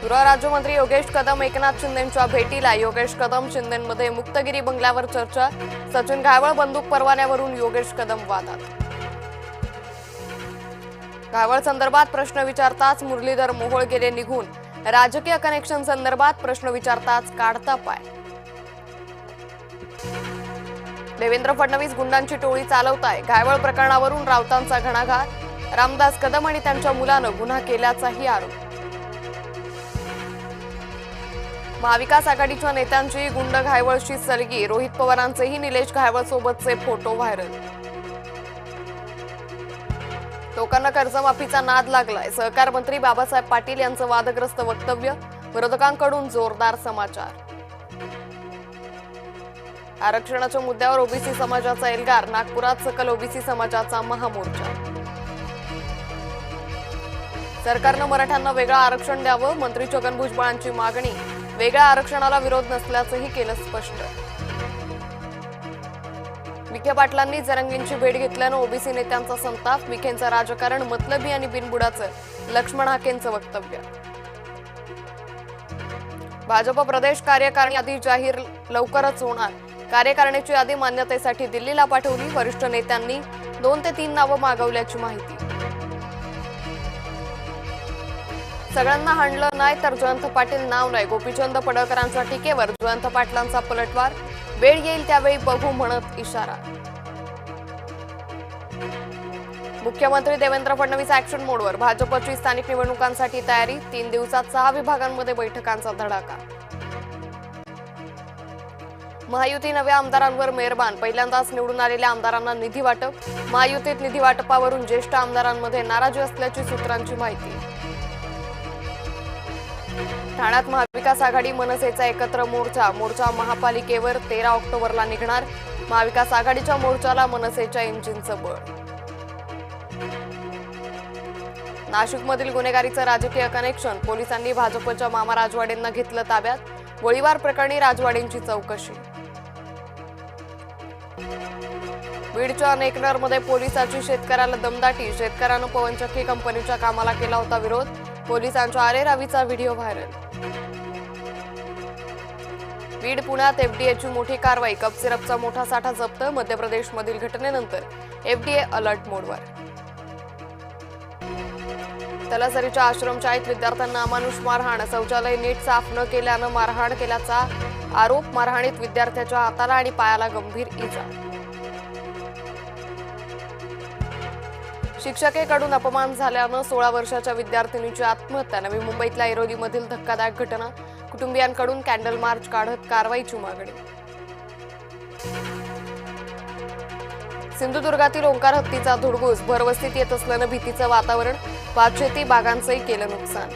गृह राज्यमंत्री योगेश कदम एकनाथ शिंदेंच्या भेटीला. योगेश कदम शिंदेंमध्ये मुक्तगिरी बंगल्यावर चर्चा. सचिन घायवळ बंदूक परवान्यावरून योगेश कदम वादात. घायवळ संदर्भात प्रश्न विचारताच मुरलीधर मोहोळ गेले निघून. राजकीय कनेक्शन संदर्भात प्रश्न विचारताच काढता पाय. देवेंद्र फडणवीस गुंडांची टोळी चालवताय. घायवळ प्रकरणावरून राऊतांचा घणाघात. रामदास कदम आणि त्यांच्या मुलानं गुन्हा केल्याचाही आरोप. महाविकास आघाडीच्या नेत्यांची गुंड घायवळशी सलगी. रोहित पवारांचेही निलेश घायवळ सोबतचे फोटो व्हायरल. लोकांना कर्जमाफीचा नाद लागलाय. सहकार मंत्री बाबासाहेब पाटील यांचं वादग्रस्त वक्तव्य. विरोधकांकडून जोरदार समाचार. आरक्षणाच्या मुद्द्यावर ओबीसी समाजाचा एल्गार. नागपुरात सकल ओबीसी समाजाचा महामोर्चा. सरकारनं मराठ्यांना वेगळं आरक्षण द्यावं. मंत्री छगन भुजबळांची मागणी. वेगळ्या आरक्षणाला विरोध नसल्याचंही केलं स्पष्ट. विखे पाटलांनी जरंगींची भेट घेतल्यानं ओबीसी नेत्यांचा संताप. विखेंचं राजकारण मतलबी आणि बिनबुडाचं. लक्ष्मण हाकेंचं वक्तव्य. भाजप प्रदेश कार्यकारिणी यादी जाहीर लवकरच होणार. कार्यकारिणीची यादी मान्यतेसाठी दिल्लीला पाठवली. वरिष्ठ नेत्यांनी 2 ते 3 नावं मागवल्याची माहिती. सगळ्यांना हाणलं नाही तर जयंत पाटील नाव नाही. गोपीचंद पडळकरांच्या टीकेवर जयंत पाटलांचा पलटवार. वेळ येईल त्यावेळी बघू म्हणत इशारा. मुख्यमंत्री देवेंद्र फडणवीस ऍक्शन मोडवर. भाजपची स्थानिक निवडणुकांसाठी तयारी. 3 दिवसात 6 विभागांमध्ये बैठकांचा धडाका. महायुती नव्या आमदारांवर मेहरबान. पहिल्यांदाच निवडून आलेल्या आमदारांना निधी वाटप. महायुतीत निधी वाटपावरून ज्येष्ठ आमदारांमध्ये नाराजी असल्याची सूत्रांची माहिती. ठाण्यात महाविकास आघाडी मनसेचा एकत्र मोर्चा. मोर्चा महापालिकेवर 13 ऑक्टोबरला निघणार. महाविकास आघाडीच्या मोर्चाला मनसेच्या इंजिनचं बळ. नाशिकमधील गुन्हेगारीचं राजकीय कनेक्शन. पोलिसांनी भाजपच्या मामा राजवाडेंना घेतलं ताब्यात. गोळीबार प्रकरणी राजवाडेंची चौकशी. बीडच्या नेकनरमध्ये पोलिसाची शेतकऱ्याला दमदाटी. शेतकऱ्यानं पवनचक्की कंपनीच्या कामाला केला होता विरोध. पोलिसांच्या आरेरावीचा व्हिडिओ व्हायरल. बीड पुण्यात एफडीएची मोठी कारवाई. कप सिरपचा मोठा साठा जप्त. मध्य प्रदेशमधील घटनेनंतर एफडीए अलर्ट मोडवर. तलासरीच्या आश्रमशाळेत विद्यार्थ्यांना अमानुष मारहाण. शौचालय नीट साफ न केल्यानं मारहाण केल्याचा आरोप. मारहाणीत विद्यार्थ्याच्या हाताला आणि पायाला गंभीर इजा. शिक्षकेकडून अपमान झाल्यानं 16 वर्षाच्या विद्यार्थिनीची आत्महत्या. नवी मुंबईतल्या ऐरोलीमधील धक्कादायक घटना. कुटुंबियांकडून कॅन्डल मार्च काढत कारवाईची मागणी. सिंधुदुर्गातील ओंकार हत्तीचा धुडगूस. भरवस्तीत येत असल्यानं भीतीचं वातावरण. भातशेती बागांचंही केलं नुकसान.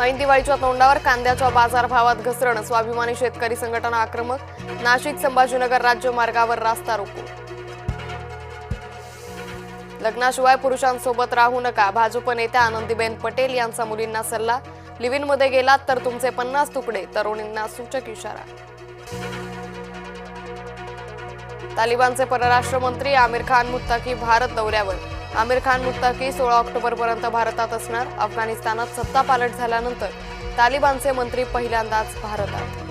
ऐन दिवाळीच्या तोंडावर कांद्याच्या बाजारभावात घसरण. स्वाभिमानी शेतकरी संघटना आक्रमक. नाशिक संभाजीनगर राज्यमार्गावर रास्ता रोको. लग्नाशिवाय पुरुषांसोबत राहू नका. भाजप नेत्या आनंदीबेन पटेल यांचा मुलींना सल्ला. लिव्हिनमध्ये गेलात तर तुमचे 50 तुकडे. तरुणींना सूचक इशारा. तालिबानचे परराष्ट्र मंत्री आमिर खान मुत्ताकी भारत दौऱ्यावर. आमिर खान मुत्ताकी 16 ऑक्टोबरपर्यंत भारतात असणार. अफगाणिस्तानात सत्ता पालट झाल्यानंतर तालिबानचे मंत्री पहिल्यांदाच भारतात.